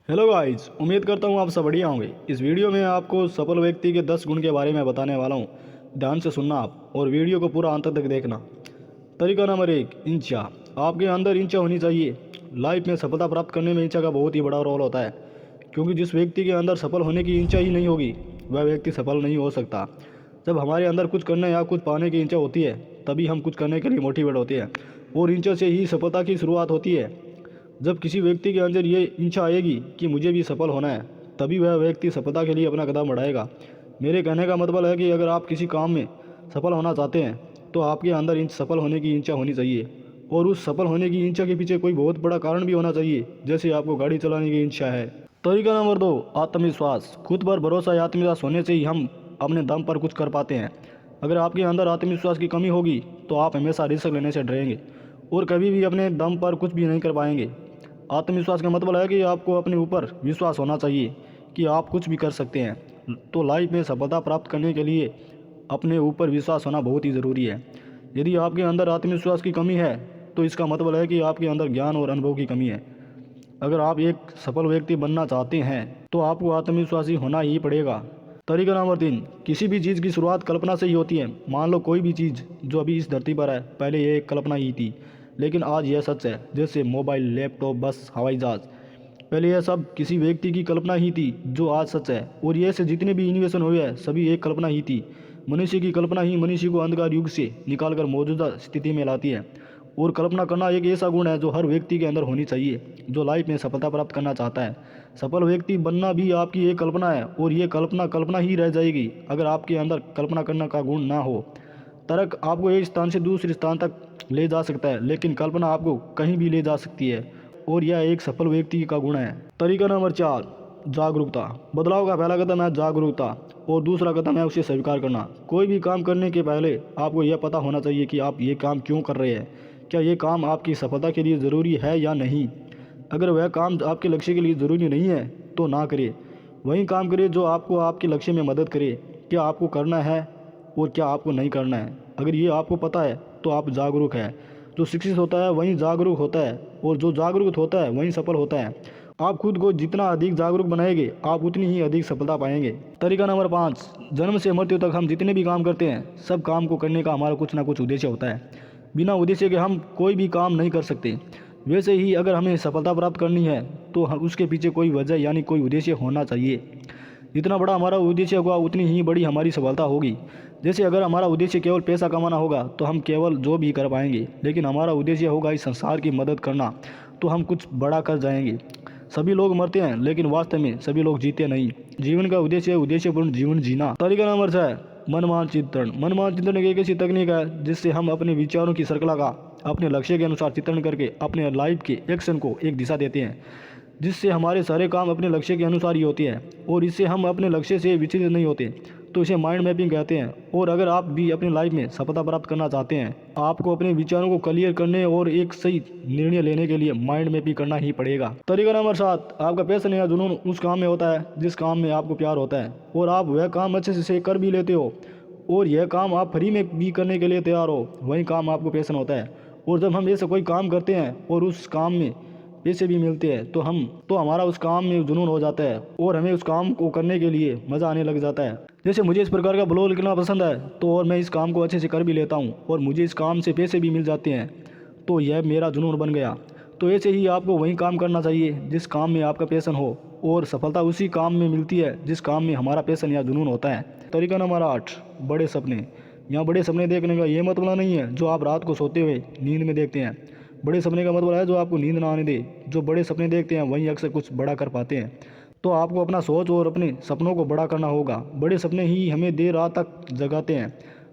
Hello guys, उम्मीद करता हूँ आप सब बढ़िया होंगे। इस वीडियो में आपको सफल व्यक्ति के 10 गुण के बारे में बताने वाला हूँ। ध्यान से सुनना आप और वीडियो को पूरा अंत तक देखना। तरीका नंबर 1, इच्छा। आपके अंदर इच्छा होनी चाहिए। लाइफ में सफलता प्राप्त करने में इच्छा का बहुत ही बड़ा रोल होता है, क्योंकि जिस व्यक्ति के अंदर सफल होने की इच्छा ही नहीं होगी वह व्यक्ति सफल नहीं हो सकता। जब हमारे अंदर कुछ करने या कुछ पाने की इच्छा होती है तभी हम कुछ करने के लिए मोटिवेट होते हैं, और इच्छा से ही सफलता की शुरुआत होती है। जब किसी व्यक्ति के अंदर ये इच्छा आएगी कि मुझे भी सफल होना है, तभी वह व्यक्ति सफलता के लिए अपना कदम बढ़ाएगा। मेरे कहने का मतलब है कि अगर आप किसी काम में सफल होना चाहते हैं तो आपके अंदर इन सफल होने की इच्छा होनी चाहिए, और उस सफल होने की इच्छा के पीछे कोई बहुत बड़ा कारण भी होना चाहिए, जैसे आपको गाड़ी चलाने की इच्छा है। तरीका नंबर 2, आत्मविश्वास। खुद पर भरोसा या आत्मविश्वास होने से ही हम अपने दम पर कुछ कर पाते हैं। अगर आपके अंदर आत्मविश्वास की कमी होगी तो आप हमेशा रिस्क लेने से डरेंगे और कभी भी अपने दम पर कुछ भी नहीं कर पाएंगे। आत्मविश्वास का मतलब है कि आपको अपने ऊपर विश्वास होना चाहिए कि आप कुछ भी कर सकते हैं। तो लाइफ में सफलता प्राप्त करने के लिए अपने ऊपर विश्वास होना बहुत ही ज़रूरी है। यदि आपके अंदर आत्मविश्वास की कमी है तो इसका मतलब है कि आपके अंदर ज्ञान और अनुभव की कमी है। अगर आप एक सफल व्यक्ति बनना चाहते हैं तो आपको आत्मविश्वासी होना ही पड़ेगा। तरीका नंबर 3, किसी भी चीज़ की शुरुआत कल्पना से ही होती है। मान लो कोई भी चीज़ जो अभी इस धरती पर है पहले ये एक कल्पना ही थी, लेकिन आज यह सच है। जैसे मोबाइल, लैपटॉप, बस, हवाई जहाज़, पहले यह सब किसी व्यक्ति की कल्पना ही थी जो आज सच है। और ये से जितने भी इन्वेंशन हुए हैं सभी एक कल्पना ही थी। मनुष्य की कल्पना ही मनुष्य को अंधकार युग से निकालकर मौजूदा स्थिति में लाती है। और कल्पना करना एक ऐसा गुण है जो हर व्यक्ति के अंदर होनी चाहिए जो लाइफ में सफलता प्राप्त करना चाहता है। सफल व्यक्ति बनना भी आपकी एक कल्पना है, और ये कल्पना कल्पना ही रह जाएगी अगर आपके अंदर कल्पना करने का गुण ना हो। तर्क आपको एक स्थान से दूसरे स्थान तक ले जा सकता है, लेकिन कल्पना आपको कहीं भी ले जा सकती है, और यह एक सफल व्यक्ति का गुण है। तरीका नंबर 4, जागरूकता। बदलाव का पहला कदम है जागरूकता, और दूसरा कदम है उसे स्वीकार करना। कोई भी काम करने के पहले आपको यह पता होना चाहिए कि आप ये काम क्यों कर रहे हैं। क्या ये काम आपकी सफलता के लिए ज़रूरी है या नहीं। अगर वह काम आपके लक्ष्य के लिए ज़रूरी नहीं है तो ना करिए। वही काम करिए जो आपको आपके लक्ष्य में मदद करे। क्या आपको करना है और क्या आपको नहीं करना है। अगर ये आपको पता है तो आप जागरूक हैं। जो शिक्षित होता है वही जागरूक होता है, और जो जागरूक होता है वही सफल होता है। आप खुद को जितना अधिक जागरूक बनाएंगे आप उतनी ही अधिक सफलता पाएंगे। तरीका नंबर 5, जन्म से मृत्यु तक हम जितने भी काम करते हैं सब काम को करने का हमारा कुछ ना कुछ उद्देश्य होता है। बिना उद्देश्य के हम कोई भी काम नहीं कर सकते। वैसे ही अगर हमें सफलता प्राप्त करनी है तो उसके पीछे कोई वजह यानी कोई उद्देश्य होना चाहिए। जितना बड़ा हमारा उद्देश्य होगा उतनी ही बड़ी हमारी सफलता होगी। जैसे अगर हमारा उद्देश्य केवल पैसा कमाना होगा तो हम केवल जो भी कर पाएंगे, लेकिन हमारा उद्देश्य होगा इस संसार की मदद करना तो हम कुछ बड़ा कर जाएंगे। सभी लोग मरते हैं लेकिन वास्तव में सभी लोग जीते नहीं। जीवन का उद्देश्य है उद्देश्यपूर्ण जीवन जीना। तरीका नंबर 6, मन मानचित्रण। मन मानचित्रण एक ऐसी तकनीक है जिससे हम अपने विचारों की श्रृंखला का अपने लक्ष्य के अनुसार चित्रण करके अपने लाइफ के एक्शन को एक दिशा देते हैं, जिससे हमारे सारे काम अपने लक्ष्य के अनुसार ही होते हैं, और इससे हम अपने लक्ष्य से विचलित नहीं होते। तो इसे माइंड मैपिंग कहते हैं। और अगर आप भी अपनी लाइफ में सफलता प्राप्त करना चाहते हैं आपको अपने विचारों को क्लियर करने और एक सही निर्णय लेने के लिए माइंड मैपिंग करना ही पड़ेगा। तरीका नंबर 7, आपका पैशन या जुनून उस काम में होता है जिस काम में आपको प्यार होता है, और आप वह काम अच्छे से कर भी लेते हो, और यह काम आप फ्री में भी करने के लिए तैयार हो, वही काम आपको पैशन होता है। और जब हम ऐसा कोई काम करते हैं और उस काम में पैसे भी मिलते हैं तो हमारा उस काम में जुनून हो जाता है, और हमें उस काम को करने के लिए मज़ा आने लग जाता है। जैसे मुझे इस प्रकार का ब्लॉग लिखना पसंद है तो और मैं इस काम को अच्छे से कर भी लेता हूँ और मुझे इस काम से पैसे भी मिल जाते हैं, तो यह मेरा जुनून बन गया। तो ऐसे ही आपको वही काम करना चाहिए जिस काम में आपका पैशन हो, और सफलता उसी काम में मिलती है जिस काम में हमारा पैशन या जुनून होता है। तरीका नंबर 8, बड़े सपने। यहाँ बड़े सपने देखने का ये मतलब नहीं है जो आप रात को सोते हुए नींद में देखते हैं। बड़े सपने का मतलब है जो आपको नींद ना आने दे। जो बड़े सपने देखते हैं वही अक्सर कुछ बड़ा कर पाते हैं। तो आपको अपना सोच और अपने सपनों को बड़ा करना होगा। बड़े सपने ही हमें देर रात तक जगाते हैं।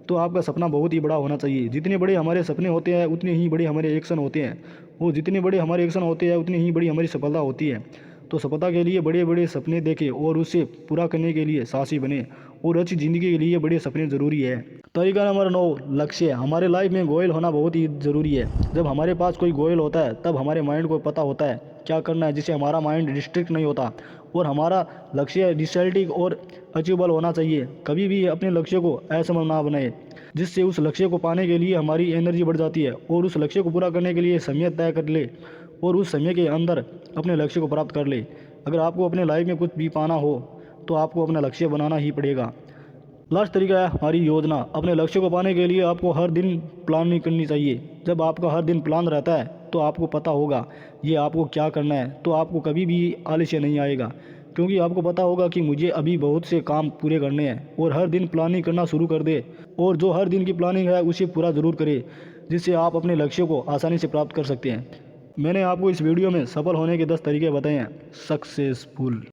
तो आपका सपना बहुत ही बड़ा होना चाहिए। जितने बड़े हमारे सपने होते हैं उतने ही बड़े हमारे एक्शन होते हैं, और जितने बड़े हमारे एक्शन होते हैं उतनी ही बड़ी हमारी सफलता होती है। तो सफलता के लिए बड़े बड़े सपने देखें और उसे पूरा करने के लिए साहसी बने, और अच्छी ज़िंदगी के लिए बड़े सपने ज़रूरी है। तरीका नंबर 9, लक्ष्य। हमारे लाइफ में गोल होना बहुत ही ज़रूरी है। जब हमारे पास कोई गोल होता है तब हमारे माइंड को पता होता है क्या करना है, जिससे हमारा माइंड डिस्ट्रैक्ट नहीं होता, और हमारा लक्ष्य रियलिस्टिक और अचीवेबल होना चाहिए। कभी भी अपने लक्ष्य को असंभव ना बनाए, जिससे उस लक्ष्य को पाने के लिए हमारी एनर्जी बढ़ जाती है, और उस लक्ष्य को पूरा करने के लिए समय तय कर ले और उस समय के अंदर अपने लक्ष्य को प्राप्त कर ले। अगर आपको अपने लाइफ में कुछ भी पाना हो तो आपको अपना लक्ष्य बनाना ही पड़ेगा। लास्ट तरीका है हमारी योजना। अपने लक्ष्य को पाने के लिए आपको हर दिन प्लानिंग करनी चाहिए। जब आपका हर दिन प्लान रहता है तो आपको पता होगा ये आपको क्या करना है, तो आपको कभी भी आलस्य नहीं आएगा, क्योंकि आपको पता होगा कि मुझे अभी बहुत से काम पूरे करने हैं। और हर दिन प्लानिंग करना शुरू कर दे, और जो हर दिन की प्लानिंग है उसे पूरा ज़रूर करे, जिससे आप अपने लक्ष्य को आसानी से प्राप्त कर सकते हैं। मैंने आपको इस वीडियो में सफल होने के 10 तरीके बताए हैं सक्सेसफुल।